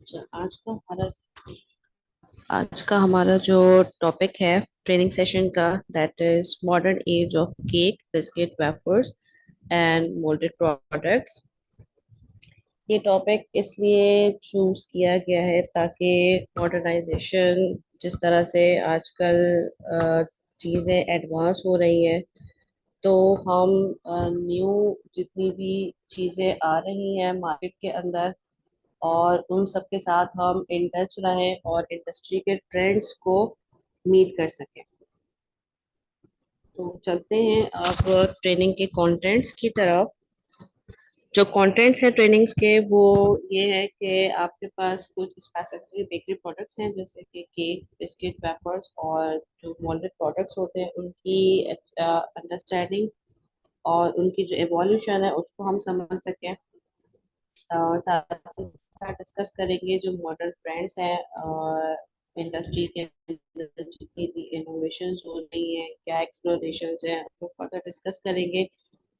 अच्छा, आज का हमारा जो टॉपिक है ट्रेनिंग सेशन का, that is modern age of cake biscuit wafers and moulded products. ये टॉपिक इसलिए चूज किया गया है ताकि मॉडर्नाइजेशन जिस तरह से आजकल चीज़ें एडवांस हो रही हैं, तो हम न्यू जितनी भी चीज़ें आ रही हैं मार्केट के अंदर, और उन सब के साथ हम इन टच रहें और इंडस्ट्री के ट्रेंड्स को मीट कर सकें। तो चलते हैं अब ट्रेनिंग के कंटेंट्स की तरफ। जो कंटेंट्स हैं ट्रेनिंग्स के, वो ये है कि आपके पास कुछ स्पेसिफिक बेकरी प्रोडक्ट्स हैं, जैसे कि केक, बिस्किट, वेफर्स, और जो मोल्डेड प्रोडक्ट्स होते हैं उनकी अंडरस्टैंडिंग और उनकी जो एवोल्यूशन है उसको हम समझ सकें। और साथ ही साथ डिस्कस करेंगे जो मॉडर्न ट्रेंड्स हैं और इंडस्ट्री के अंदर जितनी भी इनोवेशंस हो रही हैं, क्या एक्सप्लोरेशंस हैं, वो फर्दर डिस्कस करेंगे।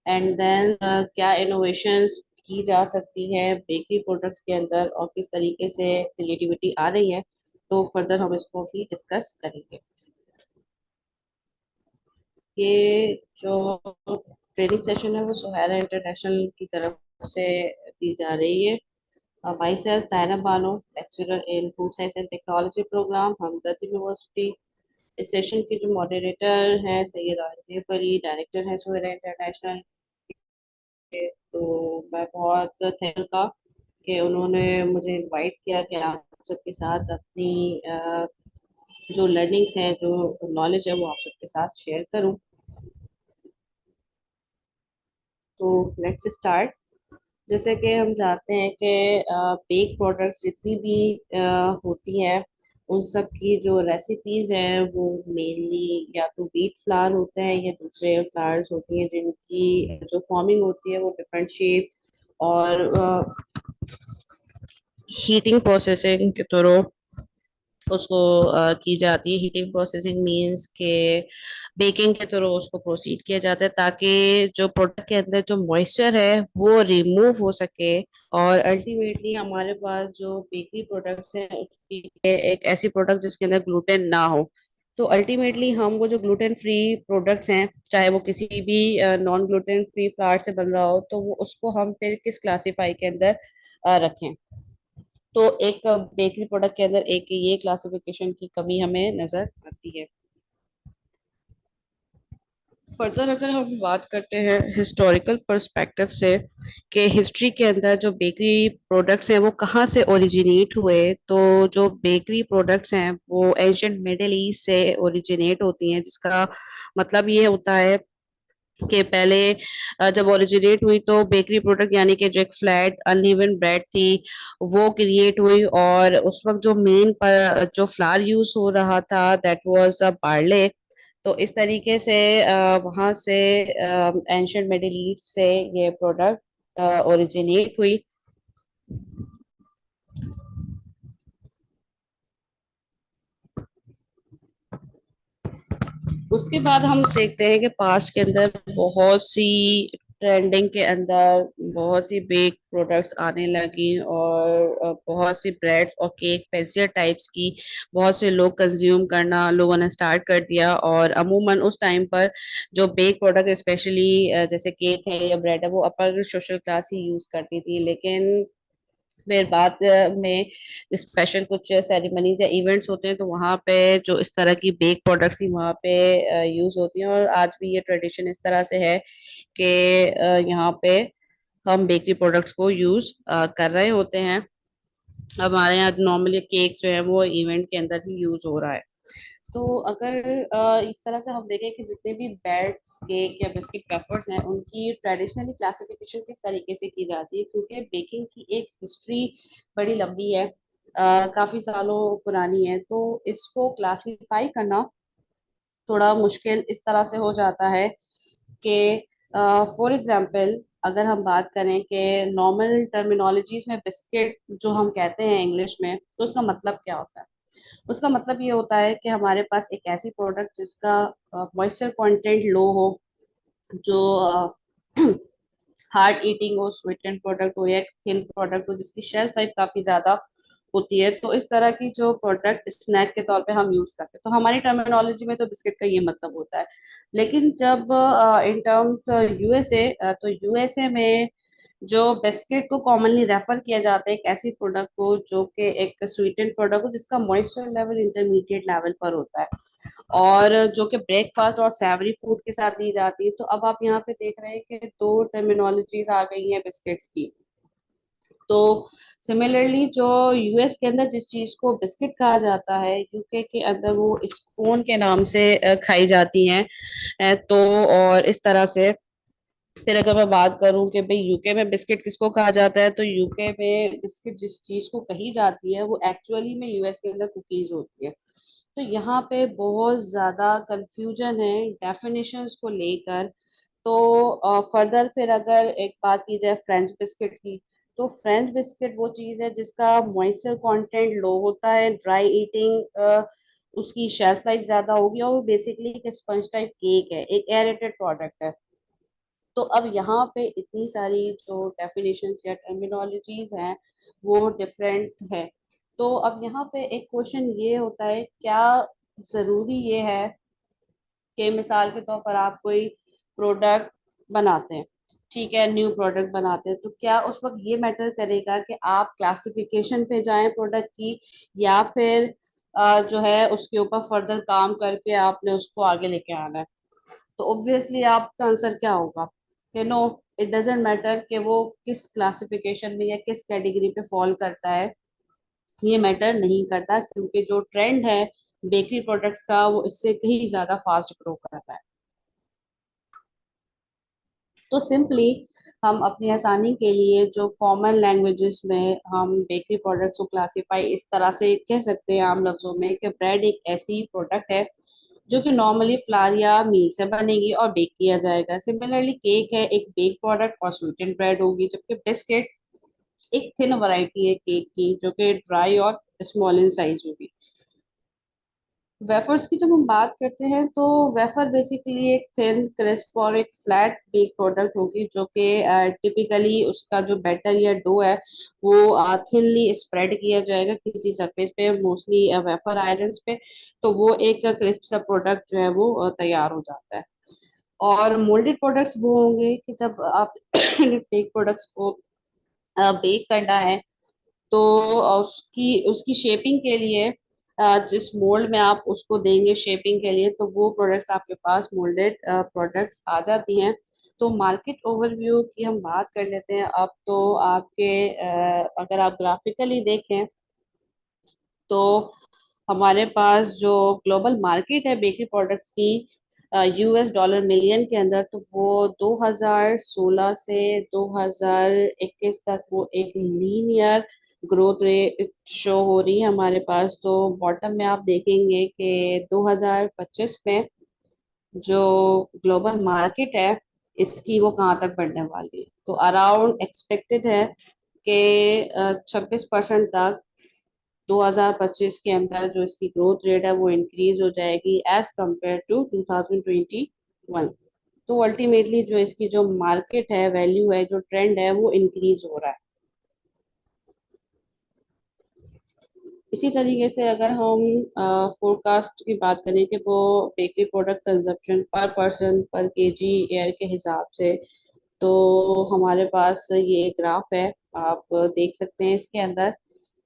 एंड देन क्या इनोवेशंस की जा सकती है बेकरी प्रोडक्ट्स के अंदर और किस तरीके से क्रिएटिविटी आ रही है, तो फर्दर हम इसको भी डिस्कस करेंगे। ये जो ट्रेनिंग सेशन है वो सुहारा इंटरनेशनल की तरफ से दी जा रही है। Myself, Taina Bano, lecturer in Food Science and Technology program, Hamdard university. इस सेशन की जो मॉडरेटर हैं सैयद आसिफ अली, डायरेक्टर हैं सोहेरा इंटरनेशनल के। तो मैं बहुत थैंक का कि उन्होंने मुझे इनवाइट किया कि आप सबके साथ अपनी जो लर्निंग्स हैं, जो नॉलेज है, वो आप सबके साथ शेयर करूं। तो लेट्स स्टार्ट। जैसे कि हम जानते हैं कि बेक प्रोडक्ट्स जितनी भी होती हैं, उन सब की जो रेसिपीज हैं वो मेनली या तो व्हीट फ्लावर होते हैं या दूसरे फ्लावर्स होती हैं, जिनकी जो फॉर्मिंग होती है वो डिफरेंट शेप और हीटिंग प्रोसेसिंग के थ्रू उसको की जाती है। हीटिंग प्रोसेसिंग मींस के बेकिंग के थ्रू उसको प्रोसीड किया जाता है ताकि जो प्रोडक्ट के अंदर जो मॉइस्चर है वो रिमूव हो सके। और अल्टीमेटली हमारे पास जो बेकरी प्रोडक्ट्स हैं उसकी एक ऐसी प्रोडक्ट जिसके अंदर ग्लूटेन ना हो। तो अल्टीमेटली हम वो जो ग्लूटेन फ्री प्रोडक्ट्स हैं, चाहे वो किसी भी नॉन ग्लूटेन फ्री फ्लावर से बन रहा हो, तो वो उसको हम फिर किस क्लासीफाई के अंदर रखें। तो एक बेकरी प्रोडक्ट के अंदर एक ये क्लासिफिकेशन की कमी हमें नजर आती है। फर्दर अगर हम बात करते हैं हिस्टोरिकल पर्सपेक्टिव से, कि हिस्ट्री के अंदर जो बेकरी प्रोडक्ट्स हैं वो कहाँ से ओरिजिनेट हुए, तो जो बेकरी प्रोडक्ट्स हैं वो एंशियंट मिडिल ईस्ट से ओरिजिनेट होती हैं, जिसका मतलब ये होता है कि पहले जब ओरिजिनेट हुई तो बेकरी प्रोडक्ट यानी कि जो एक फ्लैट अनइवन ब्रेड थी वो क्रिएट हुई, और उस वक्त जो मेन पर जो फ्लावर यूज हो रहा था दैट वाज द बार्ले। तो इस तरीके से वहां से एंशियंट मिडिल ईस्ट से ये प्रोडक्ट ओरिजिनेट हुई। उसके बाद हम देखते हैं कि पास्ट के अंदर बहुत सी ट्रेंडिंग के अंदर बहुत सी बेक प्रोडक्ट्स आने लगी, और बहुत सी ब्रेड्स और केक पेस्ट्री टाइप्स की बहुत से लोग कंज्यूम करना लोगों ने स्टार्ट कर दिया। और अमूमन उस टाइम पर जो बेक प्रोडक्ट स्पेशली जैसे केक है या ब्रेड है वो अपर सोशल क्लास ही यूज करती थी। लेकिन फिर बाद में स्पेशल कुछ सेरेमनीज या इवेंट्स होते हैं तो वहाँ पे जो इस तरह की बेक प्रोडक्ट्स ही वहाँ पे यूज होती हैं, और आज भी ये ट्रेडिशन इस तरह से है कि यहाँ पे हम बेकरी प्रोडक्ट्स को यूज कर रहे होते हैं। हमारे यहाँ नॉर्मली केक्स जो है वो इवेंट के अंदर ही यूज हो रहा है। तो अगर इस तरह से हम देखें कि जितने भी ब्रेड्स, केक या बिस्किट वेफर्स हैं उनकी ट्रेडिशनली क्लासिफिकेशन किस तरीके से की जाती है, क्योंकि बेकिंग की एक हिस्ट्री बड़ी लंबी है, काफी सालों पुरानी है, तो इसको क्लासिफाई करना थोड़ा मुश्किल इस तरह से हो जाता है कि फॉर एग्जांपल अगर हम बात करें कि नॉर्मल टर्मिनोलॉजीज में बिस्किट जो हम कहते हैं इंग्लिश में, तो उसका मतलब क्या होता है। उसका मतलब ये होता है कि हमारे पास एक ऐसी प्रोडक्ट जिसका मॉइस्चर कंटेंट लो हो, जो हार्ड ईटिंग हो, स्वीटेंड प्रोडक्ट हो या थिन प्रोडक्ट हो, जिसकी शेल्फ लाइफ काफी ज्यादा होती है, तो इस तरह की जो प्रोडक्ट स्नैक के तौर पे हम यूज करते हैं, तो हमारी टर्मिनोलॉजी में तो बिस्किट का ये मतलब होता है। लेकिन जब इन टर्म्स यूएसए, तो यूएसए में जो बिस्किट को कॉमनली रेफर किया जाता है एक ऐसी प्रोडक्ट को जो कि एक स्वीटेंड प्रोडक्ट हो जिसका मॉइस्चर लेवल इंटरमीडिएट लेवल पर होता है, और जो कि ब्रेकफास्ट और सैवरी फूड के साथ ली जाती है। तो अब आप यहाँ पे देख रहे हैं कि दो टर्मिनोलॉजीज आ गई हैं बिस्किट्स की। तो सिमिलरली जो यूएस के अंदर जिस चीज को बिस्किट कहा जाता है, यूके के अंदर वो स्कोन के नाम से खाई जाती हैं। तो और इस तरह से फिर अगर मैं बात करूं कि भाई यूके में बिस्किट किसको कहा जाता है, तो यूके में बिस्किट जिस चीज को कही जाती है वो एक्चुअली में यूएस के अंदर कुकीज होती है। तो यहाँ पे बहुत ज्यादा कंफ्यूजन है डेफिनेशंस को लेकर। तो फर्दर फिर अगर एक बात की जाए फ्रेंच बिस्किट की, तो फ्रेंच बिस्किट वो चीज है जिसका मॉइस्चर कंटेंट लो होता है, ड्राई ईटिंग, उसकी शेल्फ लाइफ ज्यादा होगी, और वो बेसिकली एक स्पंज टाइप केक है, एक एरेटेड प्रोडक्ट है। तो अब यहाँ पे इतनी सारी जो डेफिनेशन या टर्मिनोलॉजीज हैं वो डिफरेंट है। तो अब यहाँ पे एक क्वेश्चन ये होता है, क्या जरूरी ये है कि मिसाल के तौर पर आप कोई प्रोडक्ट बनाते हैं, ठीक है, न्यू प्रोडक्ट बनाते हैं, तो क्या उस वक्त ये मैटर करेगा कि आप क्लासिफिकेशन पे जाएं प्रोडक्ट की, या फिर जो है उसके ऊपर फर्दर काम करके आपने उसको आगे लेके आना है? तो ऑब्वियसली आपका आंसर क्या होगा कि नो, इट डजेंट मैटर कि वो किस क्लासिफिकेशन में या किस कैटेगरी पे फॉल करता है, ये मैटर नहीं करता, क्योंकि जो ट्रेंड है बेकरी प्रोडक्ट्स का वो इससे कहीं ज्यादा फास्ट ग्रो कर रहा है। तो सिंपली हम अपनी आसानी के लिए जो कॉमन लैंग्वेजेस में हम बेकरी प्रोडक्ट्स को क्लासीफाई इस तरह से कह सकते हैं आम लफ्जों में, कि ब्रेड एक ऐसी प्रोडक्ट है जो कि नॉर्मली फ्लावर या मील से बनेगी और बेक किया जाएगा। सिमिलरली केक है एक बेक प्रोडक्ट और स्वीटेंड ब्रेड होगी, जबकि बिस्किट एक थिन वैरायटी है केक की जो कि ड्राई और स्मॉल इन साइज होगी। वेफर्स की जब हम बात करते हैं, तो वेफर बेसिकली एक थिन क्रिस्प और एक फ्लैट बेक प्रोडक्ट होगी, जो कि टिपिकली उसका जो बैटर या डो है वो थिनली स्प्रेड किया जाएगा किसी सरफेस पे, मोस्टली वेफर आयरन्स पे। तो वो एक क्रिस्प सा प्रोडक्ट जो है वो तैयार हो जाता है। और मोल्डेड प्रोडक्ट्स वो होंगे कि जब आप बेक प्रोडक्ट्स को बेक करना है, तो उसकी उसकी शेपिंग के लिए जिस मोल्ड में आप उसको देंगे शेपिंग के लिए, तो वो प्रोडक्ट्स आपके पास मोल्डेड प्रोडक्ट्स आ जाती हैं। तो मार्केट ओवरव्यू की हम बात कर लेते हैं अब। तो आपके अगर आप ग्राफिकली देखें, तो हमारे पास जो ग्लोबल मार्केट है बेकरी प्रोडक्ट्स की यूएस डॉलर मिलियन के अंदर, तो वो 2016 से 2021 तक वो एक लीनियर ग्रोथ रेट शो हो रही है हमारे पास। तो बॉटम में आप देखेंगे कि 2025 में जो ग्लोबल मार्केट है इसकी वो कहाँ तक बढ़ने वाली है, तो अराउंड एक्सपेक्टेड है कि 26% तक 2025 के अंदर जो इसकी ग्रोथ रेट है वो इंक्रीज हो जाएगी एज कम्पेयर टू 2021। तो अल्टीमेटली जो इसकी जो मार्केट है वैल्यू है जो ट्रेंड है वो इंक्रीज हो रहा है। इसी तरीके से अगर हम फोरकास्ट की बात करें कि वो बेकरी प्रोडक्ट कंजप्शन पर पर्सन पर केजी एयर के हिसाब से, तो हमारे पास ये ग्राफ है, आप देख सकते हैं इसके अंदर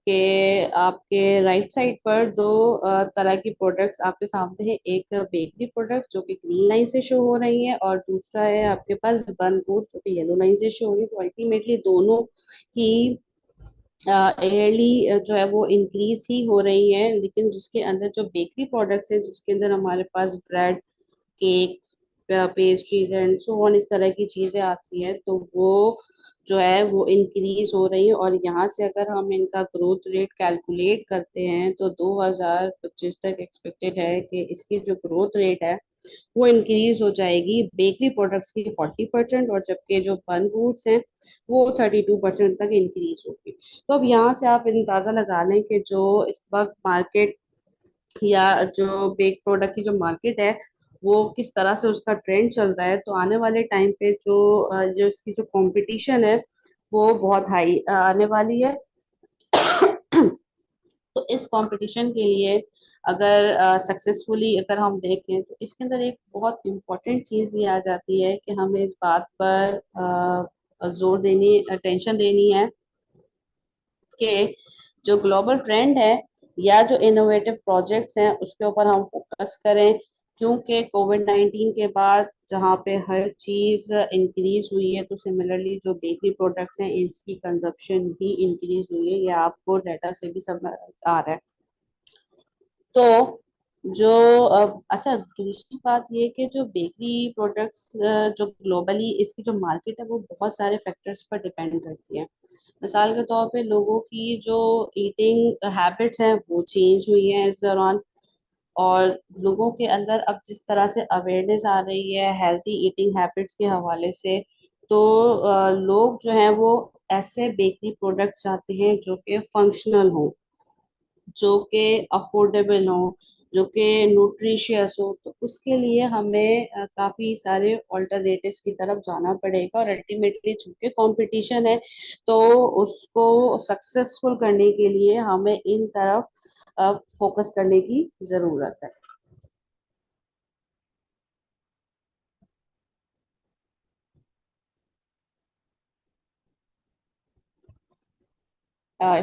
कि आपके राइट साइड पर दो तरह की प्रोडक्ट्स आपके सामने है। एक बेकरी प्रोडक्ट जो कि ग्रीन लाइन से शो हो रही है, और दूसरा है आपके पास बन फूड जो कि येलो लाइन से शो हो रही है। तो अल्टीमेटली दोनों ही ईयरली जो है वो इंक्रीज ही हो रही है, लेकिन जिसके अंदर जो बेकरी प्रोडक्ट्स है जिसके अंदर हमारे पास bread, cake, pastries and so on इस तरह की चीजें आती हैं, तो वो जो है वो इंक्रीज हो रही है। और यहाँ से अगर हम इनका ग्रोथ रेट कैलकुलेट करते हैं, तो 2025 तक एक्सपेक्टेड है कि इसकी जो ग्रोथ रेट है वो इंक्रीज हो जाएगी बेकरी प्रोडक्ट्स की 40%, और जबकि जो बन फूड्स हैं वो 32% तक इंक्रीज होगी। तो अब यहाँ से आप अंदाजा लगा लें कि जो इस वक्त मार्केट या जो बेक प्रोडक्ट की जो मार्केट है वो किस तरह से उसका ट्रेंड चल रहा है। तो आने वाले टाइम पे जो इसकी जो कंपटीशन है वो बहुत हाई आने वाली है। इस कंपटीशन के लिए अगर सक्सेसफुली अगर हम देखें तो इसके अंदर एक बहुत इम्पोर्टेंट चीज ये आ जाती है कि हमें इस बात पर जोर देनी अटेंशन देनी है कि जो ग्लोबल ट्रेंड है या जो इनोवेटिव प्रोजेक्ट्स हैं उसके ऊपर हम फोकस करें, क्योंकि कोविड 19 के बाद जहाँ पे हर चीज इंक्रीज हुई है, तो सिमिलरली जो बेकरी प्रोडक्ट्स हैं इसकी कंजप्शन भी इंक्रीज हुई है, ये आपको डाटा से भी समझ आ रहा है। तो जो अच्छा, दूसरी बात ये कि जो बेकरी प्रोडक्ट्स जो ग्लोबली इसकी जो मार्केट है वो बहुत सारे फैक्टर्स पर डिपेंड करती है। मिसाल के तौर पे लोगों की जो ईटिंग हैबिट्स हैं वो चेंज हुई हैं इस दौरान, और लोगों के अंदर अब जिस तरह से अवेयरनेस आ रही है हेल्थी ईटिंग हैबिट्स के हवाले से, तो लोग जो हैं वो ऐसे बेकरी प्रोडक्ट्स चाहते हैं जो कि फंक्शनल हो, जो कि अफोर्डेबल हो, जो कि न्यूट्रिशियस हो। तो उसके लिए हमें काफी सारे ऑल्टरनेटिव्स की तरफ जाना पड़ेगा, और अल्टीमेटली चूंकि कंपटीशन है तो उसको सक्सेसफुल करने के लिए हमें इन तरफ फोकस करने की जरूरत है।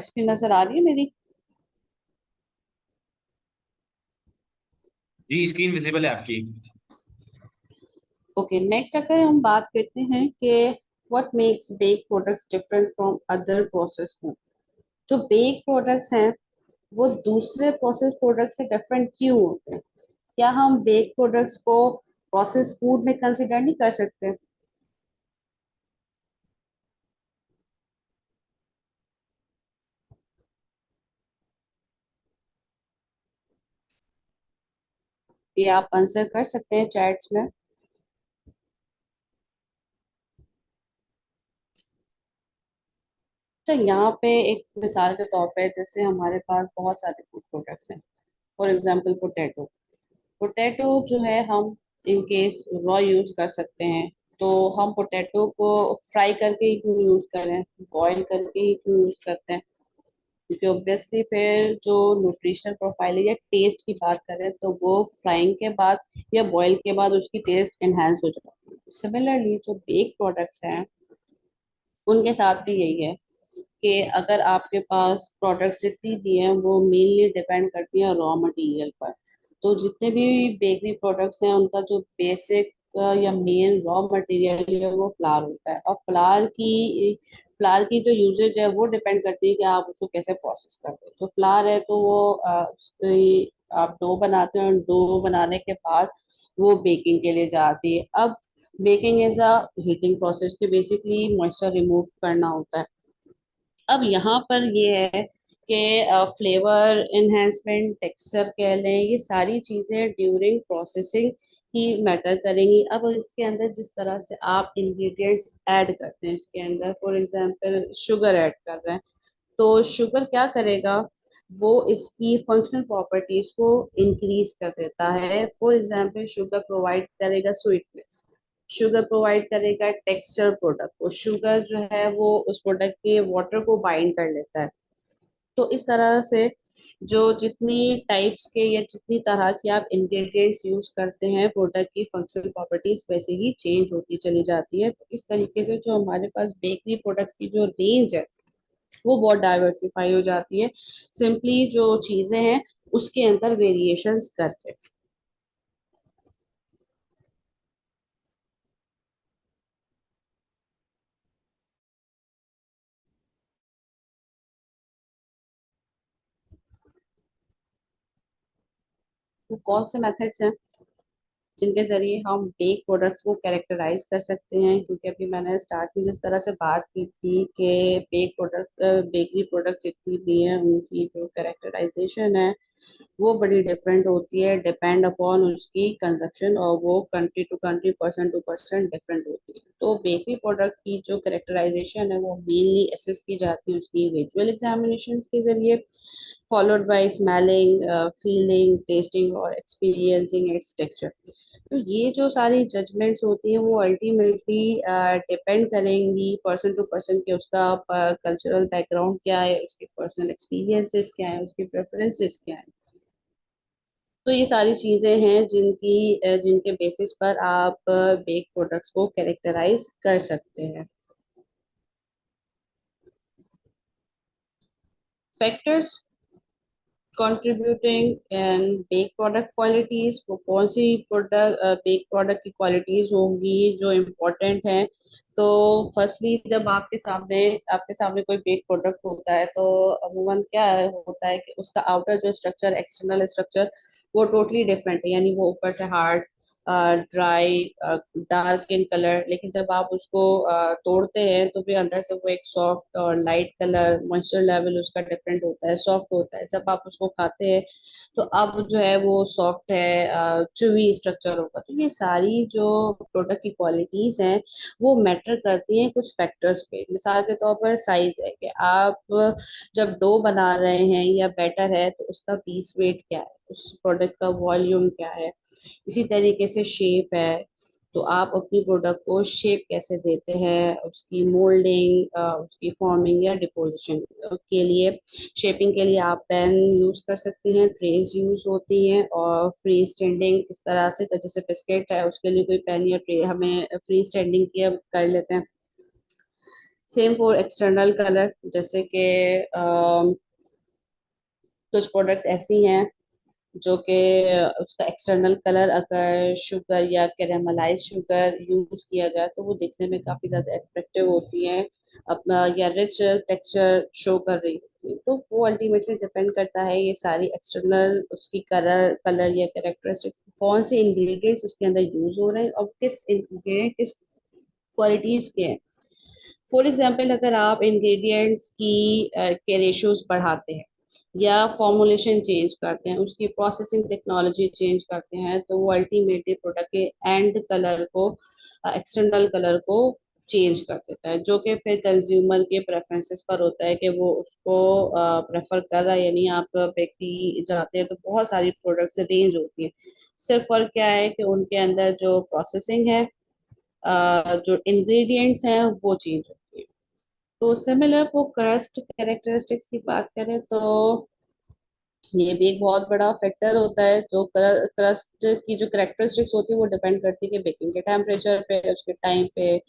स्क्रीन नजर आ रही है मेरी? जी, स्क्रीन विजिबल है आपकी। ओके, नेक्स्ट अगर हम बात करते हैं कि what makes bake products different from other process food. जो बेक प्रोडक्ट्स हैं वो दूसरे प्रोसेस प्रोडक्ट से डिफरेंट क्यों होते हैं? क्या हम बेक प्रोडक्ट्स को प्रोसेस फूड में कंसिडर नहीं कर सकते? ये आप आंसर कर सकते हैं चैट्स में। तो यहाँ पे एक मिसाल के तौर पे जैसे हमारे पास बहुत सारे फूड प्रोडक्ट्स हैं। For example potato. पोटैटो जो है हम इन केस रॉ यूज कर सकते हैं। तो हम पोटैटो को फ्राई करके ही क्यों यूज करें, बॉईल करके ही क्यों यूज करते हैं? क्योंकि ऑब्वियसली फिर जो न्यूट्रिशनल प्रोफाइल है या टेस्ट की बात करें तो वो फ्राइंग के बाद या बॉईल के बाद उसकी टेस्ट एनहांस हो जाती है। सिमिलरली जो बेक प्रोडक्ट्स हैं उनके साथ भी यही है कि अगर आपके पास प्रोडक्ट्स जितनी भी हैं वो मेनली डिपेंड करती हैं रॉ मटेरियल पर। तो जितने भी बेकरी प्रोडक्ट्स हैं उनका जो बेसिक या मेन रॉ मटेरियल है वो फ्लावर होता है, और फ्लावर की जो यूजेज है वो डिपेंड करती है कि आप उसको कैसे प्रोसेस करते हैं। तो फ्लावर है तो वो आप डो बनाते हैं, और डो बनाने के बाद वो बेकिंग के लिए जाती है। अब baking is a heating process के बेसिकली मॉइस्चर रिमूव करना होता है। अब यहाँ पर ये है कि फ्लेवर एनहेंसमेंट, टेक्सचर कह लें, ये सारी चीजें ड्यूरिंग प्रोसेसिंग ही मैटर करेंगी। अब इसके अंदर जिस तरह से आप इंग्रेडिएंट्स ऐड करते हैं, इसके अंदर फॉर एग्जांपल शुगर ऐड कर रहे हैं, तो शुगर क्या करेगा, वो इसकी फंक्शनल प्रॉपर्टीज को इंक्रीज कर देता है। फॉर एग्जांपल शुगर प्रोवाइड करेगा स्वीटनेस, शुगर प्रोवाइड करेगा टेक्सचर प्रोडक्ट को, शुगर जो है वो उस प्रोडक्ट के वाटर को बाइंड कर लेता है। तो इस तरह से जो जितनी टाइप्स के या जितनी तरह की आप इंग्रेडिएंट्स यूज करते हैं, प्रोडक्ट की फंक्शनल प्रॉपर्टीज वैसे ही चेंज होती चली जाती है। तो इस तरीके से जो हमारे पास बेकरी प्रोडक्ट्स की जो रेंज है वो बहुत डाइवर्सिफाई हो जाती है, सिंपली जो चीजें हैं उसके अंदर वेरिएशंस करके। वो कौन से मेथड्स हैं जिनके जरिए हम बेक प्रोडक्ट्स को कैरेक्टराइज कर सकते हैं? क्योंकि अभी मैंने स्टार्ट में जिस तरह से बात की थी कि बेकरी प्रोडक्ट जितनी भी हैं उनकी जो कैरेक्टराइजेशन है वो बड़ी डिफरेंट होती है, डिपेंड अपॉन उसकी कंजप्शन, और वो country to country, person to person different होती है। तो बेकरी प्रोडक्ट की जो कैरेक्टराइजेशन है वो मेनली असेस की जाती है उसकी विजुअल एग्जामिनेशन के जरिए, followed by smelling, feeling, testing और एक्सपीरियंसिंग इट्स टेक्सचर। तो ये जो सारी जजमेंट्स होती हैं वो अल्टीमेटली डिपेंड करेंगी पर्सन टू पर्सन के, उसका कल्चरल बैकग्राउंड क्या है, उसके पर्सनल एक्सपीरियंसेस क्या है, उसके प्रेफरेंसेस क्या है। तो ये सारी चीजें हैं जिनके बेसिस पर आप बेक प्रोडक्ट्स को कैरेक्टराइज कर सकते हैं। Factors contributing and bake product qualities, वो कौन सी प्रोडक्ट बेक प्रोडक्ट की क्वालिटीज होंगी जो इम्पोर्टेंट हैं। तो फर्स्टली जब आपके सामने कोई बेक प्रोडक्ट होता है तो अमूमन क्या होता है कि उसका आउटर जो स्ट्रक्चर, एक्सटर्नल स्ट्रक्चर, वो टोटली डिफरेंट है, यानी वो ऊपर से hard, dry, dark in colour, लेकिन जब आप उसको तोड़ते हैं तो फिर अंदर से वो एक सॉफ्ट और लाइट कलर, मॉइस्चर लेवल उसका डिफरेंट होता है, सॉफ्ट होता है। जब आप उसको खाते हैं तो अब जो है वो सॉफ्ट है, चुवी स्ट्रक्चर होगा। तो ये सारी जो प्रोडक्ट की क्वालिटीज हैं वो मैटर करती हैं कुछ फैक्टर्स पे। मिसाल के तौर पर साइज है कि आप जब डो बना रहे हैं या बैटर है तो उसका पीस वेट क्या है, उस प्रोडक्ट का वॉल्यूम क्या है। इसी तरीके से शेप है, तो आप अपनी प्रोडक्ट को शेप कैसे देते हैं, उसकी मोल्डिंग, उसकी फॉर्मिंग या डिपोजिशन के लिए, शेपिंग के लिए आप पेन यूज कर सकते हैं, ट्रेस यूज होती हैं, और फ्री स्टैंडिंग इस तरह से, तो जैसे बिस्किट है उसके लिए कोई पेन या ट्रे हमें फ्री स्टैंडिंग किया कर लेते हैं। सेम फॉर एक्सटर्नल कलर, जैसे कि कुछ प्रोडक्ट्स ऐसी हैं जो कि उसका एक्सटर्नल कलर अगर शुगर या कैरामलाइज शुगर यूज किया जाए तो वो दिखने में काफी ज्यादा अट्रैक्टिव होती है अपना, या रिच टेक्सचर शो कर रही होती है। तो वो अल्टीमेटली डिपेंड करता है ये सारी एक्सटर्नल उसकी कलर कलर या कैरेक्टरिस्टिक्स, कौन से इंग्रेडिएंट्स उसके अंदर यूज हो रहे हैं और किस इंग्रेडिएंट किस क्वालिटीज के हैं। फॉर एग्जाम्पल, अगर आप इंग्रेडिएंट्स के रेशियोज बढ़ाते हैं या फॉर्मुलेशन चेंज करते हैं, उसकी प्रोसेसिंग टेक्नोलॉजी चेंज करते हैं, तो वो अल्टीमेटली प्रोडक्ट के एंड कलर को, एक्सटर्नल कलर को चेंज कर देता है, जो कि फिर कंज्यूमर के प्रेफरेंसेस पर होता है कि वो उसको प्रेफर कर रहा है। यानी आप बेकरी जाते हैं तो बहुत सारी प्रोडक्ट्स रेंज होती है, सिर्फ फर्क क्या है कि उनके अंदर जो प्रोसेसिंग है, जो इंग्रेडिएंट्स हैं वो चेंज होती है। तो सिमिलर वो क्रस्ट कैरेक्टरिस्टिक्स की बात करें तो ये भी एक बहुत बड़ा फैक्टर होता है। जो क्रस्ट की जो कैरेक्टरिस्टिक्स होती है वो डिपेंड करती है कि बेकिंग के टेम्परेचर पे, उसके टाइम पे,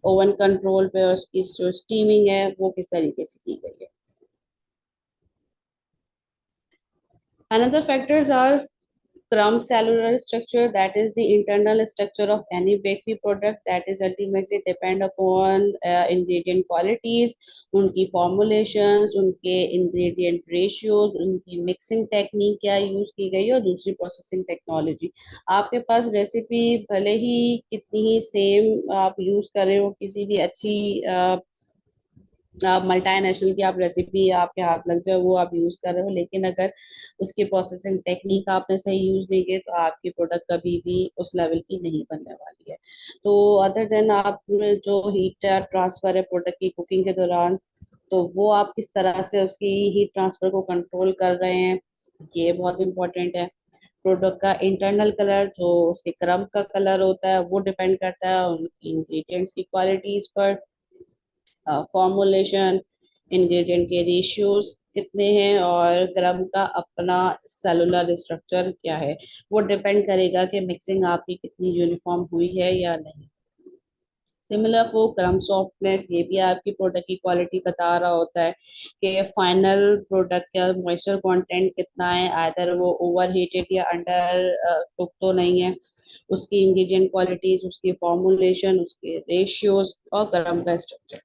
ओवन कंट्रोल पे, और उसकी जो स्टीमिंग है वो किस तरीके से की गई है। Another factors are crumb cellular structure, that is the internal structure of any bakery product, that is ultimately depend upon ingredient qualities, उनकी formulations, उनके ingredient ratios, उनकी mixing technique क्या यूज की गई है, और दूसरी प्रोसेसिंग टेक्नोलॉजी। आपके पास रेसिपी भले ही कितनी ही सेम आप यूज कर रहे हो, किसी भी अच्छी मल्टीनेशनल की आप रेसिपी आपके हाथ लग जाए वो आप यूज कर रहे हो, लेकिन अगर उसकी प्रोसेसिंग टेक्निक आपने सही यूज नहीं की तो आपकी प्रोडक्ट कभी भी उस लेवल की नहीं बनने वाली है। तो अदर देन आप जो हीट ट्रांसफर है प्रोडक्ट की कुकिंग के दौरान, तो वो आप किस तरह से उसकी हीट ट्रांसफर को कंट्रोल कर रहे हैं, ये बहुत इंपॉर्टेंट है। प्रोडक्ट का इंटरनल कलर, जो उसके क्रम का कलर होता है, वो डिपेंड करता है उनकी इंग्रेडिएंट्स की क्वालिटीज पर। फॉर्मुलेशन, इंग्रेडिएंट के रेशियोज कितने हैं, और क्रम का अपना सेलुलर स्ट्रक्चर क्या है, वो डिपेंड करेगा कि मिक्सिंग आपकी कितनी यूनिफॉर्म हुई है या नहीं। सिमिलर फॉर क्रम सॉफ्टनेस, ये भी आपकी प्रोडक्ट की क्वालिटी बता रहा होता है कि फाइनल प्रोडक्ट का मॉइस्चर कंटेंट कितना है, आइदर वो ओवर हीटेड या अंडर कुक तो नहीं है। उसकी इंग्रेडिएंट क्वालिटीज, उसकी फॉर्मुलेशन, उसके रेशियोज, और क्रम का स्ट्रक्चर।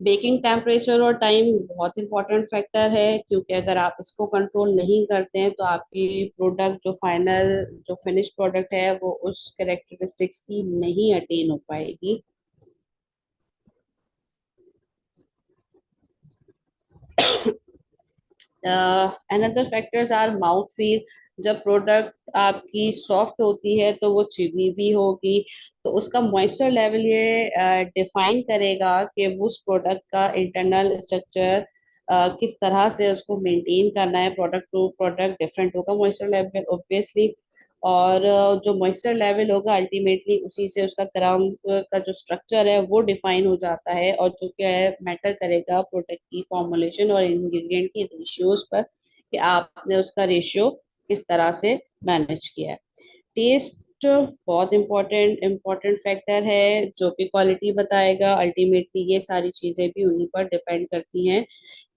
बेकिंग टेम्परेचर और टाइम बहुत इंपॉर्टेंट फैक्टर है, क्योंकि अगर आप इसको कंट्रोल नहीं करते हैं तो आपकी प्रोडक्ट जो फाइनल, जो फिनिश प्रोडक्ट है, वो उस कैरेक्टरिस्टिक्स की नहीं अटेन हो पाएगी। Another factors are mouth feel. जब प्रोडक्ट आपकी सॉफ्ट होती है तो वो चिवी भी होगी, तो उसका मॉइस्चर लेवल ये डिफाइन करेगा कि उस प्रोडक्ट का इंटरनल स्ट्रक्चर किस तरह से उसको मेंटेन करना है। प्रोडक्ट टू प्रोडक्ट डिफरेंट होगा मॉइस्चर लेवल ऑब्वियसली। और जो मॉइस्चर लेवल होगा अल्टीमेटली उसी से उसका ग्राम का जो स्ट्रक्चर है वो डिफाइन हो जाता है, और जो क्या है मैटर करेगा प्रोडक्ट की फॉर्मुलेशन और इंग्रेडिएंट की रेशियोज पर, कि आपने उसका रेशियो किस तरह से मैनेज किया है। टेस्ट बहुत इम्पोर्टेंट इम्पोर्टेंट फैक्टर है जो कि क्वालिटी बताएगा। अल्टीमेटली ये सारी चीजें भी उन्हीं पर डिपेंड करती हैं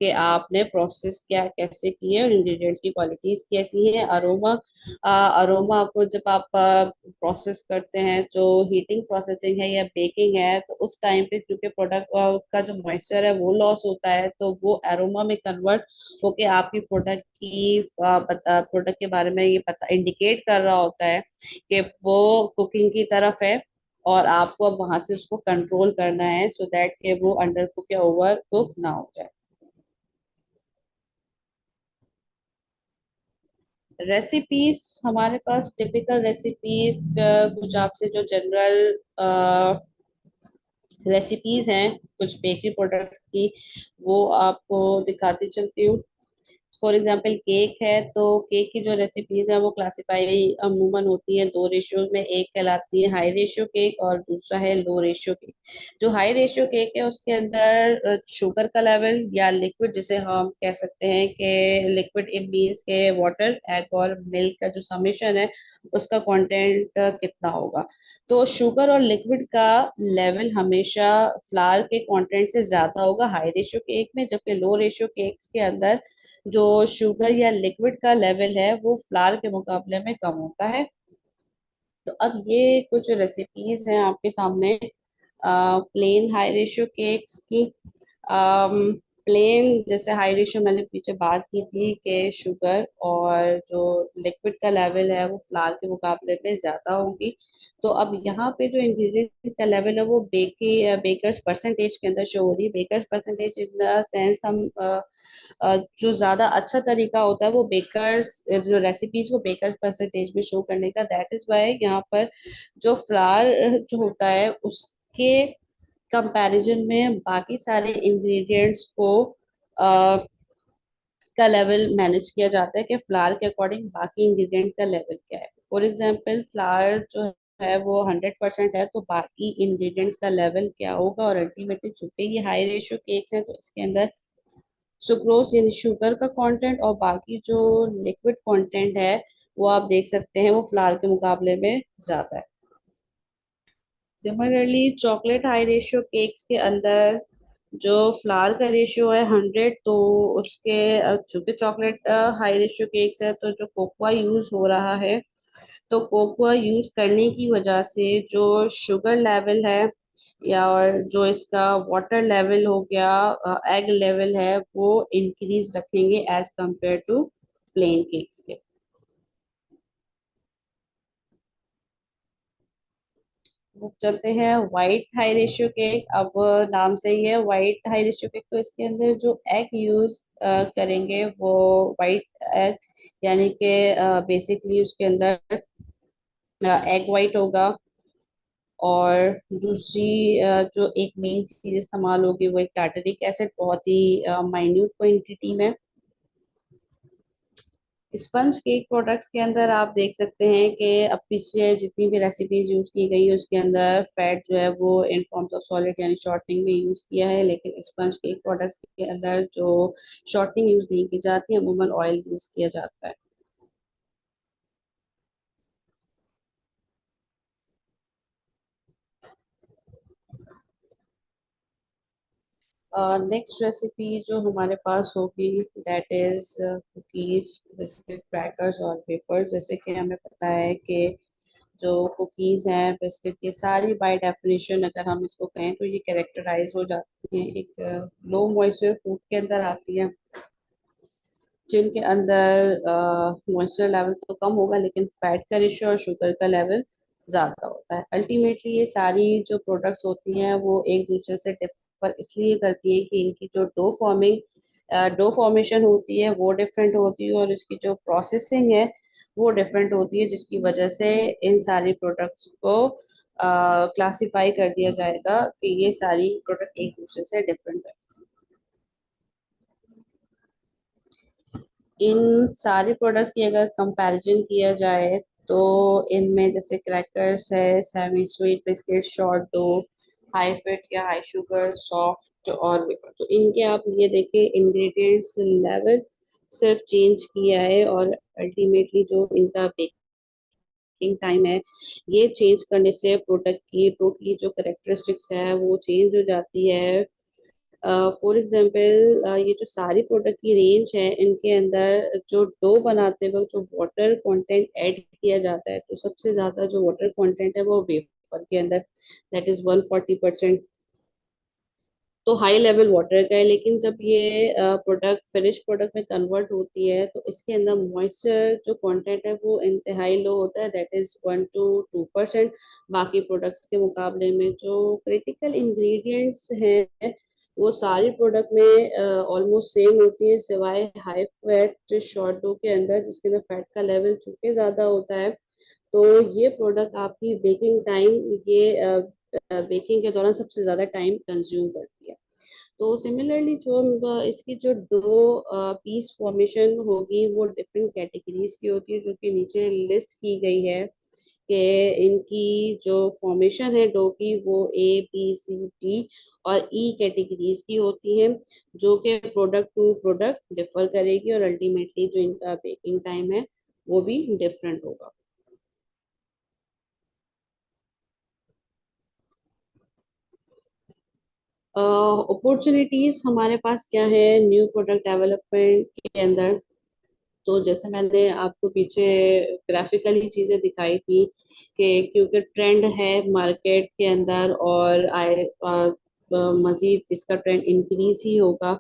कि आपने प्रोसेस क्या कैसे की है और इंग्रेडिएंट्स की क्वालिटीज कैसी है। अरोमा, अरोमा आपको जब आप प्रोसेस करते हैं, जो हीटिंग प्रोसेसिंग है या बेकिंग है, तो उस टाइम पे क्योंकि प्रोडक्ट का जो मॉइस्चर है वो लॉस होता है, तो वो अरोमा में कन्वर्ट होके आपकी प्रोडक्ट के बारे में ये पता इंडिकेट कर रहा होता है कि वो कुकिंग की तरफ है, और आपको अब वहां से उसको कंट्रोल करना है सो दैट कि वो अंडर कुक या ओवर कुक ना हो जाए। रेसिपीज हमारे पास टिपिकल रेसिपीज कुछ आपसे जो जनरल रेसिपीज हैं कुछ बेकरी प्रोडक्ट्स की, वो आपको दिखाती चलती हूँ। फॉर एग्जाम्पल केक है, तो केक की जो रेसिपीज है वो क्लासिफाई अमूमन होती है दो रेशियोज में। एक कहलाती है हाई रेशियो केक और दूसरा है लो रेशियो केक। जो हाई रेशियो केक है उसके अंदर शुगर का लेवल या लिक्विड, जिसे हम कह सकते हैं कि लिक्विड इट मीन्स के वाटर एग और मिल्क का जो समेशन है उसका कंटेंट कितना होगा। तो शुगर और लिक्विड का लेवल हमेशा फ्लावर के कंटेंट से ज्यादा होगा हाई रेशियो केक में, जबकि लो रेशियो केक्स के अंदर जो शुगर या लिक्विड का लेवल है वो फ्लावर के मुकाबले में कम होता है। तो अब ये कुछ रेसिपीज हैं आपके सामने प्लेन हाई रेशियो केक्स की। प्लेन जैसे हाई रेशियो मैंने पीछे बात की थी कि शुगर और जो लिक्विड का लेवल है वो फ्लावर के मुकाबले में ज्यादा होगी। तो अब यहाँ पे जो इंग्रेडिएंट्स का लेवल है वो बेकर्स परसेंटेज के अंदर शो हो रही है। Bakers percentage in the sense हम जो ज्यादा अच्छा तरीका होता है वो बेकर्स जो रेसिपीज को बेकर्स परसेंटेज में शो करने का, दैट इज वाई यहाँ पर जो फ्लावर जो होता है उसके कंपैरिजन में बाकी सारे इंग्रेडिएंट्स को का लेवल मैनेज किया जाता है कि फ्लावर के अकॉर्डिंग बाकी इंग्रेडिएंट्स का लेवल क्या है। फॉर एग्जांपल फ्लावर जो है वो 100% है, तो बाकी इंग्रेडिएंट्स का लेवल क्या होगा। और अल्टीमेटली चूंकि ये हाई रेशियो केक्स हैं तो इसके अंदर सुक्रोज यानी शुगर का कंटेंट और बाकी जो लिक्विड कंटेंट है वो आप देख सकते हैं वो फ्लावर के मुकाबले में ज्यादा है। Similarly chocolate high ratio cakes के अंदर जो फ्लावर का रेशियो है 100, तो उसके चूंकि चॉकलेट हाई रेशियो केक्स है तो जो कोकोआ यूज हो रहा है, तो कोकोआ यूज करने की वजह से जो शुगर लेवल है या और जो इसका वाटर लेवल हो गया एग लेवल है वो इंक्रीज रखेंगे as compare to plain cakes के। अब चलते हैं व्हाइट हाई रेशियो केक। अब नाम से ही है व्हाइट हाई रेशियो केक, तो इसके अंदर जो एग यूज करेंगे वो व्हाइट एग, यानी कि बेसिकली उसके अंदर एग वाइट होगा। और दूसरी जो एक मेन चीज इस्तेमाल होगी वो एक टार्टरिक एसिड, बहुत ही माइन्यूट क्वांटिटी में। स्पंज केक प्रोडक्ट्स के अंदर आप देख सकते हैं कि अब पीछे जितनी भी रेसिपीज यूज की गई है उसके अंदर फैट जो है वो इन फॉर्म्स ऑफ सॉलिड यानी शॉर्टनिंग में यूज किया है, लेकिन स्पंज केक प्रोडक्ट्स के अंदर जो शॉर्टनिंग यूज नहीं की जाती है, अमूमन ऑयल यूज किया जाता है। नेक्स्ट रेसिपी जो हमारे पास होगी that is cookies, biscuit, crackers और वेफर्स। जैसे कि हमें पता है कि जो कुकीज हैं बिस्किट की सारी बाय डेफिनेशन अगर हम इसको कहें तो ये कैरेक्टराइज हो जाती हैं एक लो मॉइस्चर फूड के अंदर आती हैं, जिनके अंदर मॉइस्चर लेवल तो कम होगा लेकिन फैट का रेशियो और शुगर का लेवल ज्यादा होता है। अल्टीमेटली ये सारी जो प्रोडक्ट्स होती हैं वो एक दूसरे से डिफर इसलिए करती हैं कि इनकी जो डो फॉर्मेशन होती है वो डिफरेंट होती है, और इसकी जो प्रोसेसिंग है वो डिफरेंट होती है, जिसकी वजह से इन सारी प्रोडक्ट्स को क्लासिफाई कर दिया जाएगा कि ये सारी प्रोडक्ट एक दूसरे से डिफरेंट है। इन सारे प्रोडक्ट्स की अगर कंपैरिजन किया जाए तो इनमें जैसे क्रैकर्स है, semi sweet biscuit, short dough, high fat या हाई शुगर, सॉफ्ट और वेफर। तो इनके आप ये देखिए इंग्रेडिएंट्स लेवल सिर्फ चेंज किया है, और अल्टीमेटली जो इनका बेकिंग टाइम है ये चेंज करने से प्रोडक्ट की टोटली जो करेक्टरिस्टिक्स है वो चेंज हो जाती है। फॉर एग्जांपल ये जो सारी प्रोडक्ट की रेंज है इनके अंदर जो डो बनाते वक्त जो वाटर कंटेंट ऐड किया जाता है, तो सबसे ज्यादा जो वाटर कंटेंट है वो वेफर के अंदर, दैट इज 140%। तो हाई लेवल वाटर का है, लेकिन जब ये प्रोडक्ट फिनिश प्रोडक्ट में कन्वर्ट होती है तो इसके अंदर मॉइस्चर जो कंटेंट है वो इंतहाई लो होता है, दैट इज 1 to 2%। बाकी प्रोडक्ट्स के मुकाबले में जो क्रिटिकल इंग्रेडिएंट्स हैं वो सारी प्रोडक्ट में ऑलमोस्ट सेम होती है, सिवाय हाई फैट शॉर्ट डो के अंदर, जिसके अंदर फैट का लेवल चूंकि ज्यादा होता है। तो ये प्रोडक्ट आपकी बेकिंग टाइम, ये बेकिंग के दौरान सबसे ज्यादा टाइम कंज्यूम करती है। तो सिमिलरली जो इसकी जो दो पीस फॉर्मेशन होगी वो डिफरेंट कैटेगरीज की होती है, जो कि नीचे लिस्ट की गई है कि इनकी जो फॉर्मेशन है डो की वो A B C D और ई कैटेगरीज की होती है, जो कि प्रोडक्ट टू प्रोडक्ट डिफर करेगी, और अल्टीमेटली जो इनका बेकिंग टाइम है वो भी डिफरेंट होगा। अपॉर्चुनिटीज हमारे पास क्या है न्यू प्रोडक्ट डेवलपमेंट के अंदर। तो जैसे मैंने आपको पीछे ग्राफिकली चीजें दिखाई थी कि क्योंकि ट्रेंड है मार्केट के अंदर, और मजीद इसका ट्रेंड इंक्रीज ही होगा।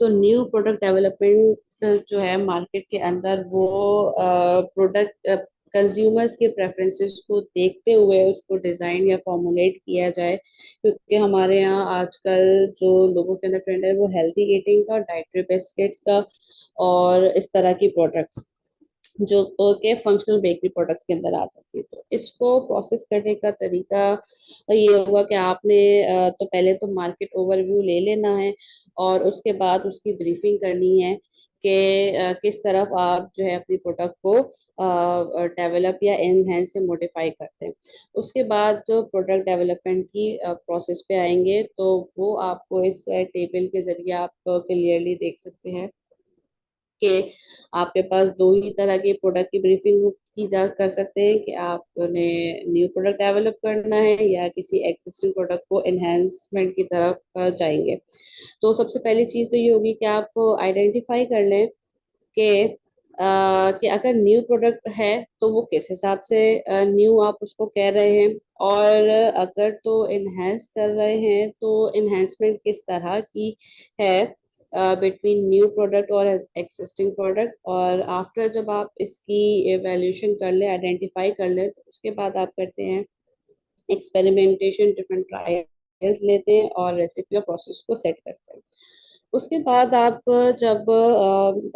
तो न्यू प्रोडक्ट डेवलपमेंट जो है मार्केट के अंदर वो प्रोडक्ट कंज्यूमर्स के प्रेफरेंसेस को देखते हुए उसको डिजाइन या फॉर्मुलेट किया जाए, क्योंकि हमारे यहाँ आजकल जो लोगों के अंदर ट्रेंड है वो हेल्थी ईटिंग का, डाइटरी बिस्किट्स का, और इस तरह की प्रोडक्ट्स जो के फंक्शनल बेकरी प्रोडक्ट्स के अंदर आ सकती है। तो इसको प्रोसेस करने का तरीका ये होगा कि आपने तो पहले तो मार्केट ओवरव्यू ले लेना है, और उसके बाद उसकी ब्रीफिंग करनी है कि किस तरफ आप जो है अपनी प्रोडक्ट को डेवलप या एनहेंस से मॉडिफाई करते हैं। उसके बाद जो प्रोडक्ट डेवलपमेंट की प्रोसेस पे आएंगे, तो वो आपको इस टेबल के जरिए आप क्लियरली देख सकते हैं कि आपके पास दो ही तरह के प्रोडक्ट की ब्रीफिंग की जा कर सकते हैं, कि आपने न्यू प्रोडक्ट डेवलप करना है या किसी एग्जिस्टिंग प्रोडक्ट को एनहेंसमेंट की तरफ जाएंगे। तो सबसे पहली चीज तो ये होगी कि आप आइडेंटिफाई कर लें कि कि अगर न्यू प्रोडक्ट है तो वो किस हिसाब से न्यू आप उसको कह रहे हैं, और अगर तो इनहेंस कर रहे हैं तो इनहेंसमेंट किस तरह की है बिटवीन न्यू प्रोडक्ट और एक्सिस्टिंग प्रोडक्ट। और आफ्टर जब आप इसकी एवेल्यूशन कर ले, आइडेंटिफाई कर ले, तो उसके बाद आप करते हैं एक्सपेरिमेंटेशन, डिफरेंट ट्रायल्स लेते हैं और रेसिपी और प्रोसेस को सेट करते हैं। उसके बाद आप जब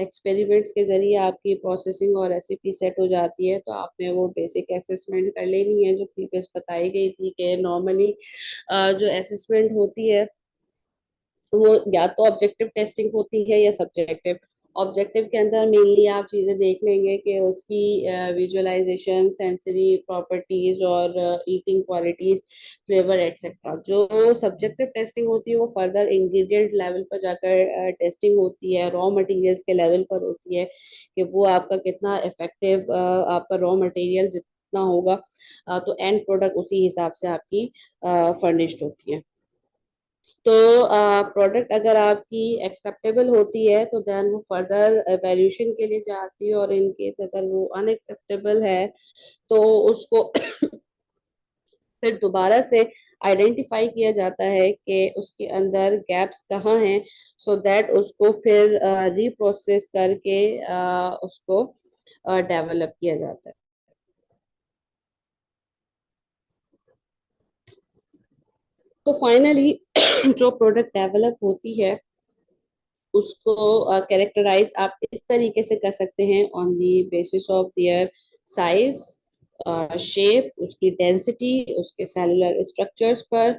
एक्सपेरिमेंट्स के जरिए आपकी प्रोसेसिंग और रेसिपी सेट हो जाती है, तो आपने वो बेसिक असेसमेंट कर लेनी है जो प्रीवियस बताई गई थी कि नॉर्मली जो असेसमेंट होती है वो या तो ऑब्जेक्टिव टेस्टिंग होती है या सब्जेक्टिव। ऑब्जेक्टिव के अंदर मेनली आप चीजें देख लेंगे कि उसकी विजुअलाइजेशन, सेंसरी प्रॉपर्टीज और ईटिंग क्वालिटीज, फ्लेवर एक्सेट्रा। जो सब्जेक्टिव टेस्टिंग होती है वो फर्दर इंग्रेडिएंट लेवल पर जाकर टेस्टिंग होती है, रॉ मटेरियल्स के लेवल पर होती है कि वो आपका कितना इफेक्टिव, आपका रॉ मटेरियल जितना होगा तो एंड प्रोडक्ट उसी हिसाब से आपकी फर्निश्ड होती है। तो प्रोडक्ट अगर आपकी एक्सेप्टेबल होती है तो देन वो फर्दर एवेल्यूशन के लिए जाती है, और इन केस अगर वो अनएक्सेप्टेबल है तो उसको फिर दोबारा से आइडेंटिफाई किया जाता है कि उसके अंदर गैप्स कहाँ हैं, सो दैट उसको फिर रीप्रोसेस करके उसको डेवलप किया जाता है। तो फाइनली जो प्रोडक्ट डेवलप होती है उसको कैरेक्टराइज आप इस तरीके से कर सकते हैं on the basis of their size, shape, उसकी डेंसिटी, उसके सेलुलर स्ट्रक्चर्स पर,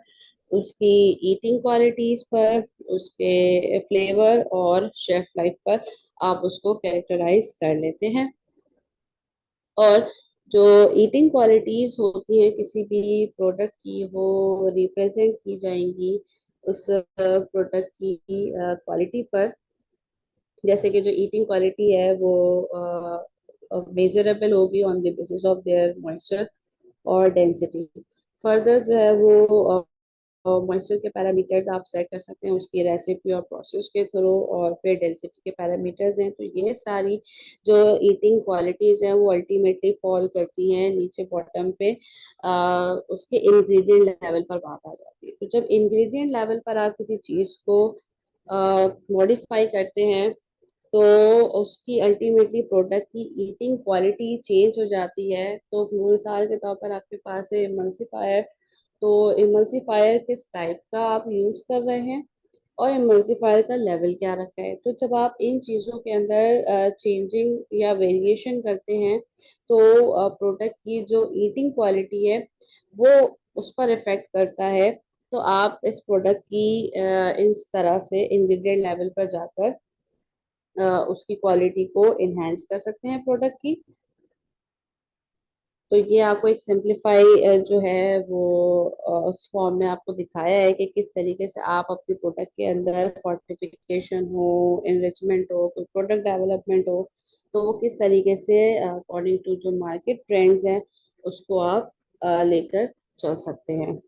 उसकी ईटिंग क्वालिटीज पर, उसके फ्लेवर और शेफ लाइफ पर आप उसको कैरेक्टराइज कर लेते हैं। और जो ईटिंग क्वालिटीज होती हैं किसी भी प्रोडक्ट की, वो रिप्रेजेंट की जाएंगी उस प्रोडक्ट की क्वालिटी पर। जैसे कि जो ईटिंग क्वालिटी है वो मेजरेबल होगी on the basis of their moisture और डेंसिटी। फर्दर जो है वो मॉइस्चर के पैरामीटर्स आप सेट कर सकते हैं उसकी रेसिपी और प्रोसेस के थ्रू, और फिर डेंसिटी के पैरामीटर्स हैं। तो ये सारी जो ईटिंग क्वालिटीज हैं वो अल्टीमेटली फॉल करती हैं नीचे बॉटम पे उसके इंग्रेडिएंट लेवल पर बात आ जाती है। तो जब इंग्रेडिएंट लेवल पर आप किसी चीज को मॉडिफाई करते हैं तो उसकी अल्टीमेटली प्रोडक्ट की ईटिंग क्वालिटी चेंज हो जाती है। तो मिसाल के तौर पर आपके पास है इमल्सिफायर, तो इमल्सिफायर किस टाइप का आप यूज कर रहे हैं और इमल्सिफायर का लेवल क्या रखा है। तो जब आप इन चीजों के अंदर चेंजिंग या वेरिएशन करते हैं तो प्रोडक्ट की जो ईटिंग क्वालिटी है वो उस पर इफेक्ट करता है। तो आप इस प्रोडक्ट की इस तरह से इंग्रेडिएंट लेवल पर जाकर उसकी क्वालिटी को इनहेंस कर सकते हैं प्रोडक्ट की। तो ये आपको एक सिंप्लीफाई जो है वो उस फॉर्म में आपको दिखाया है कि किस तरीके से आप अपने प्रोडक्ट के अंदर फोर्टिफिकेशन हो, एनरिचमेंट हो, कोई प्रोडक्ट डेवलपमेंट हो, तो वो किस तरीके से अकॉर्डिंग टू जो मार्केट ट्रेंड्स हैं उसको आप लेकर चल सकते हैं।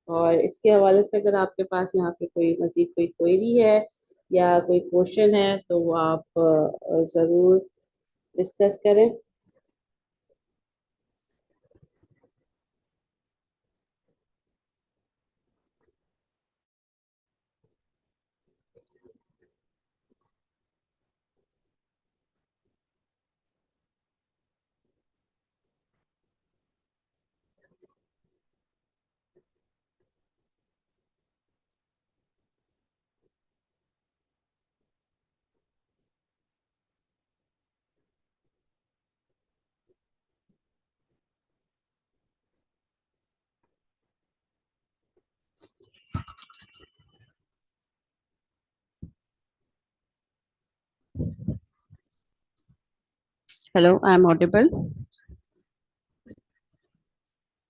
और इसके हवाले से अगर आपके पास यहाँ पे कोई मजीद कोई क्वेरी है या कोई क्वेश्चन है तो वो आप जरूर डिस्कस करें। Hello, I am audible?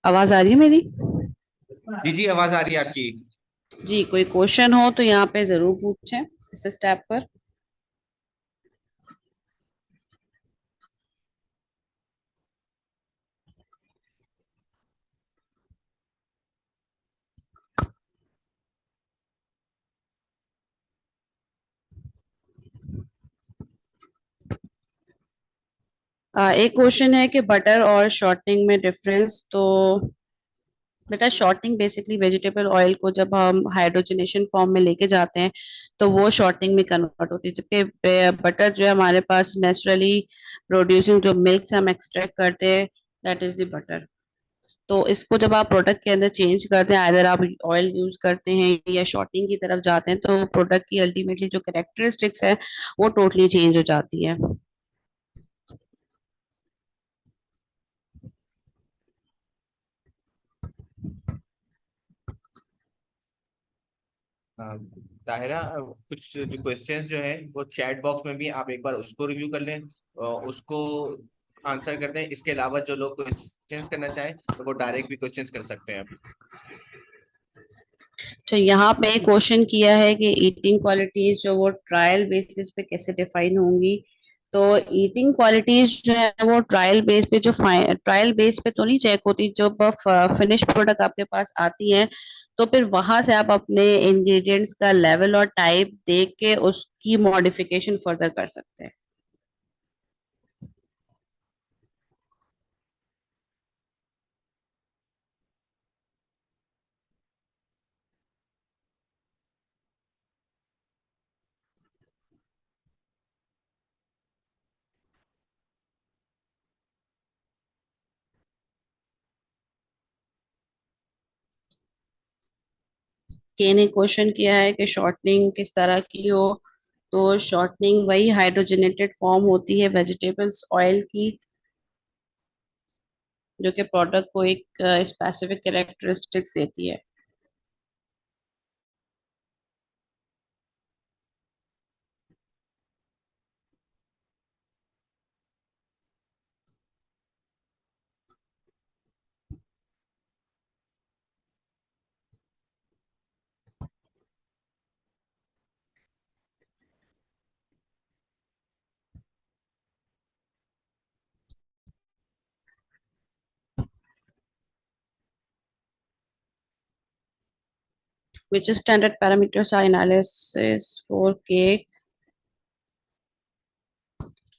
आवाज आ रही है मेरी? जी जी, आवाज आ रही है आपकी। जी, कोई क्वेश्चन हो तो यहाँ पे जरूर पूछें इस स्टेप पर। एक क्वेश्चन है कि बटर और शॉर्टनिंग में डिफरेंस। तो बेटा, शॉर्टनिंग बेसिकली वेजिटेबल ऑयल को जब हम हाइड्रोजनेशन फॉर्म में लेके जाते हैं तो वो शॉर्टनिंग में कन्वर्ट होती है, जबकि बटर जो है हमारे पास नेचुरली प्रोड्यूसिंग जो मिल्क से हम एक्सट्रैक्ट करते हैं, दैट इज द बटर। तो इसको जब आप प्रोडक्ट के अंदर चेंज करते हैं, अगर आप ऑयल यूज करते हैं या शॉर्टनिंग की तरफ जाते हैं, तो प्रोडक्ट की अल्टीमेटली जो कैरेक्टरिस्टिक्स है वो टोटली चेंज हो जाती है। अ, ताहिरा, कुछ जो क्वेश्चंस जो है वो चैट बॉक्स में भी आप एक बार उसको रिव्यू कर लें, उसको आंसर कर दें। इसके अलावा जो लोग क्वेश्चंस करना चाहें तो वो डायरेक्ट भी क्वेश्चंस कर सकते हैं। तो यहाँ पे क्वेश्चन किया है कि ईटिंग क्वालिटीज जो वो ट्रायल बेसिस पे कैसे डिफाइन होंगी। तो ईटिंग क्वालिटीज जो है वो ट्रायल बेस पे, जो ट्रायल बेस पे तो नहीं चेक होती, जब फिनिश प्रोडक्ट आपके पास आती है तो फिर वहां से आप अपने इंग्रेडिएंट्स का लेवल और टाइप देख के उसकी मॉडिफिकेशन फर्दर कर सकते हैं। के ने क्वेश्चन किया है कि शॉर्टनिंग किस तरह की हो। तो शॉर्टनिंग वही हाइड्रोजनेटेड फॉर्म होती है वेजिटेबल्स ऑयल की, जो कि प्रोडक्ट को एक स्पेसिफिक कैरेक्टरिस्टिक्स देती है। which standard parameters are analysis for cake?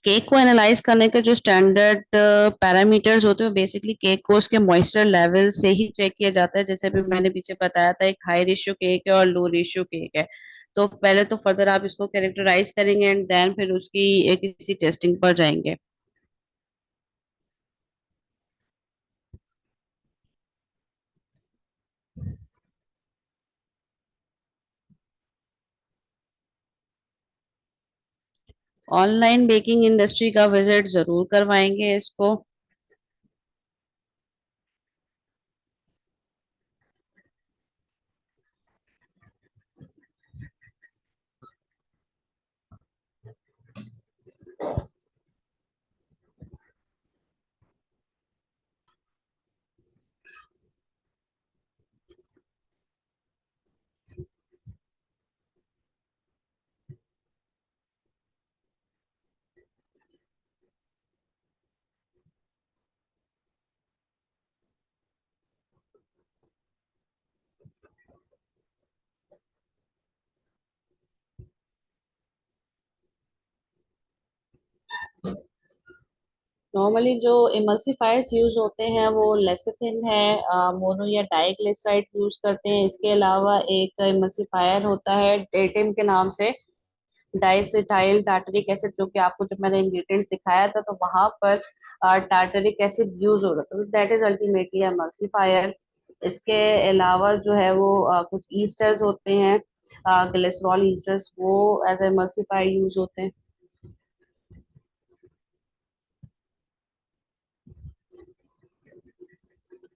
Cake को एनालाइज करने के जो स्टैंडर्ड पैरामीटर्स होते हैं बेसिकली केक को उसके मॉइस्चर लेवल से ही चेक किया जाता है। जैसे अभी मैंने पीछे बताया था, एक हाई रेशियो केक है और लो रेशियो केक है। तो पहले तो फर्दर आप इसको कैरेक्टराइज करेंगे एंड देन फिर उसकी एक किसी टेस्टिंग पर जाएंगे। ऑनलाइन बेकिंग इंडस्ट्री का विजिट जरूर करवाएंगे इसको। नॉर्मली जो इमल्सिफायर्स यूज होते हैं वो लेसिथिन है, मोनो या डाइग्लिसराइड यूज करते हैं। इसके अलावा एक इमल्सिफायर होता है डेटिम के नाम से, डाइसिटाइल टार्टरिक एसिड, जो कि आपको जब मैंने इंग्रेडिएंट्स दिखाया था तो वहां पर टार्टरिक एसिड यूज हो रहा था, तो दैट इज अल्टीमेटली एमल्सिफायर। इसके अलावा जो है वो कुछ ईस्टर्स होते हैं, ग्लिसरॉल ईस्टर्स, वो एज एमल्सिफायर यूज होते हैं।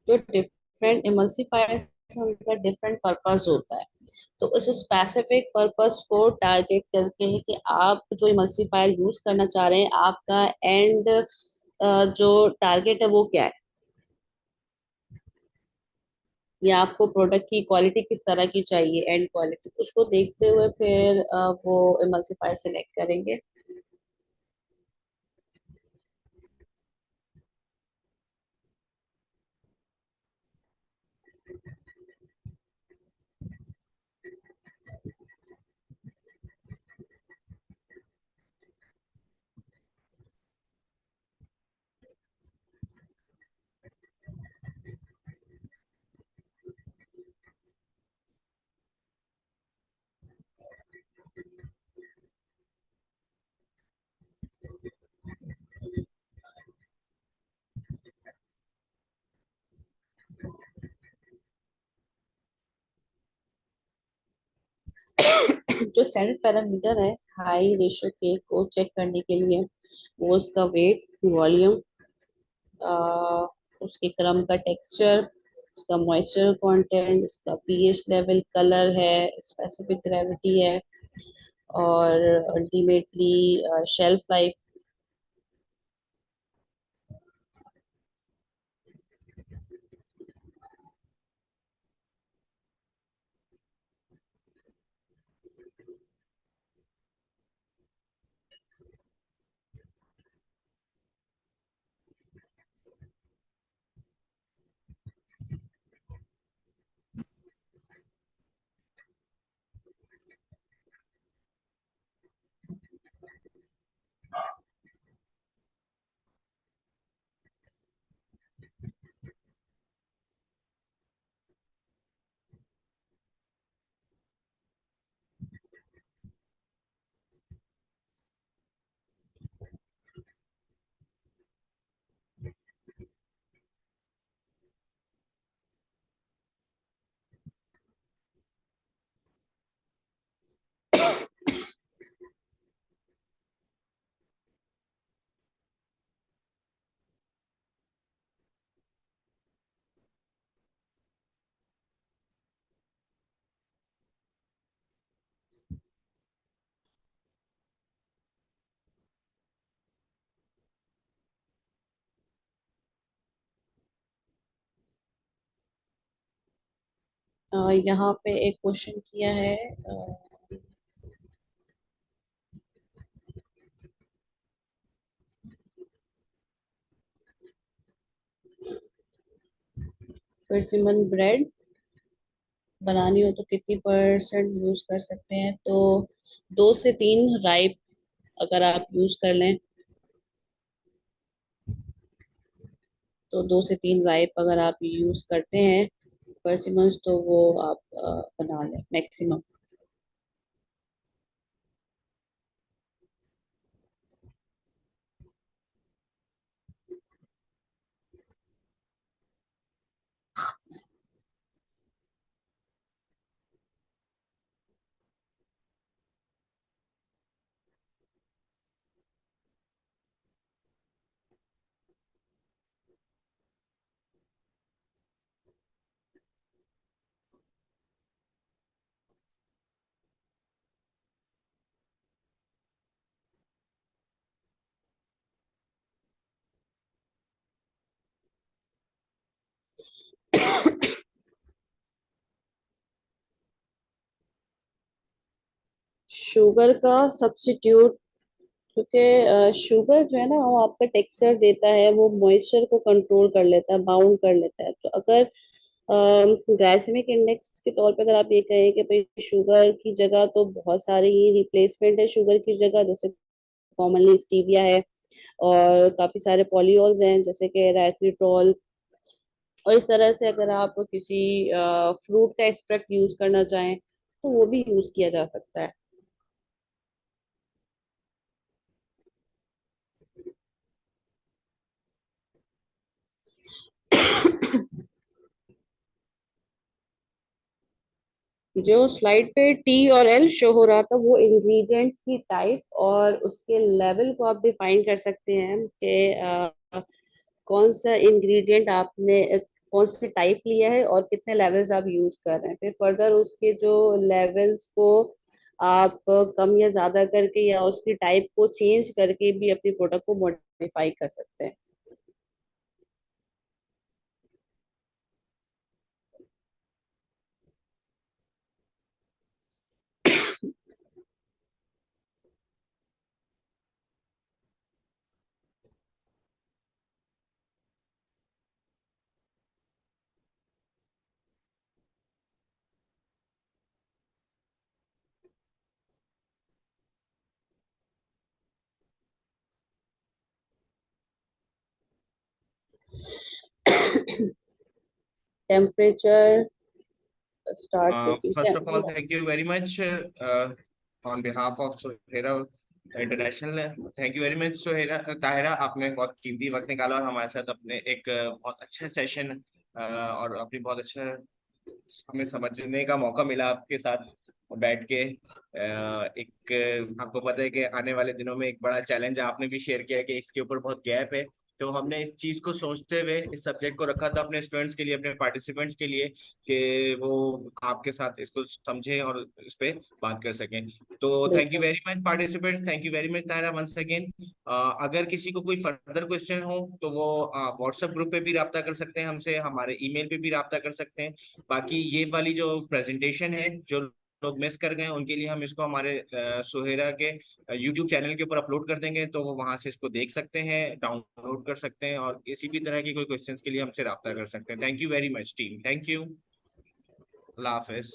जो डिफरेंट इमल्सिफायर्स, उनका डिफरेंट पर्पस होता है। तो उस स्पेसिफिक पर्पस को टारगेट करके कि आप जो इमल्सिफायर यूज करना चाह रहे हैं, आपका एंड जो टारगेट है वो क्या है, या आपको प्रोडक्ट की क्वालिटी किस तरह की चाहिए, एंड क्वालिटी, उसको देखते हुए फिर वो इमल्सिफायर सिलेक्ट करेंगे। जो स्टैंडर्ड पैरामीटर है हाई रेशियो केक को चेक करने के लिए, वो उसका वेट, वॉल्यूम, उसके क्रम का टेक्सचर, उसका मॉइस्चर कंटेंट, उसका पीएच लेवल, कलर है, स्पेसिफिक ग्रेविटी है, और अल्टीमेटली शेल्फ लाइफ। यहाँ पे एक क्वेश्चन किया है, persimmon ब्रेड, बनानी हो तो कितनी परसेंट यूज कर सकते हैं, तो 2 से 3 राइप अगर आप यूज कर लें, तो 2 से 3 राइप अगर आप यूज करते हैं परसिमन्स, तो वो आप बना लें मैक्सिमम। शुगर का सब्स्टिट्यूट, क्योंकि शुगर जो है ना वो आपका टेक्सचर देता है, वो मॉइस्चर को कंट्रोल कर लेता है, बाउंड कर लेता है। तो अगर ग्लाइसेमिक इंडेक्स के तौर पे अगर आप ये कहें कि भाई शुगर की जगह तो बहुत सारी रिप्लेसमेंट है शुगर की जगह, जैसे कॉमनली स्टीविया है, और काफी सारे पॉलीओल्स हैं जैसे कि एराइथ्रिटोल, और इस तरह से अगर आप किसी फ्रूट का एक्सट्रैक्ट यूज करना चाहें तो वो भी यूज किया जा सकता है। जो स्लाइड पे टी और एल शो हो रहा था वो इंग्रेडिएंट्स की टाइप और उसके लेवल को आप डिफाइन कर सकते हैं कि कौन सा इंग्रेडिएंट आपने कौन सी टाइप लिया है और कितने लेवल्स आप यूज कर रहे हैं। फिर फर्दर उसके जो लेवल्स को आप कम या ज्यादा करके या उसकी टाइप को चेंज करके भी अपनी प्रोडक्ट को मॉडिफाई कर सकते हैं। Temperature start cooking First of all, thank you very much on behalf of Sohera International. Thank you very much, Sohera Tahira, आपने बहुत कीमती वक्त निकाला और हमारे साथ अपने एक बहुत अच्छा सेशन और अपनी बहुत अच्छा हमें समझने का मौका मिला आपके साथ बैठ के। एक आपको पता है कि आने वाले दिनों में एक बड़ा चैलेंज आपने भी शेयर किया कि इसके ऊपर बहुत गैप है। तो हमने इस चीज को सोचते हुए इस सब्जेक्ट को रखा था अपने स्टूडेंट्स के लिए, अपने पार्टिसिपेंट्स के लिए, कि वो आपके साथ इसको समझें और इस पे बात कर सकें। तो थैंक यू बिल्कुल। Very much participants, thank you very much Tara once again. अगर किसी को कोई फर्दर क्वेश्चन हो तो वो व्हाट्सएप ग्रुप पे भी रब्ता कर सकते हैं हमसे, हमारे ईमेल पे भी रब्ता कर सकते हैं। बाकी ये वाली जो प्रेजेंटेशन है, जो लोग मिस कर गए उनके लिए हम इसको हमारे सुहेरा के यूट्यूब चैनल के ऊपर अपलोड कर देंगे, तो वो वहां से इसको देख सकते हैं, डाउनलोड कर सकते हैं, और किसी भी तरह की कोई क्वेश्चंस के लिए हमसे रब्ता कर सकते हैं। Thank you very much team, thank you, Allah Hafiz.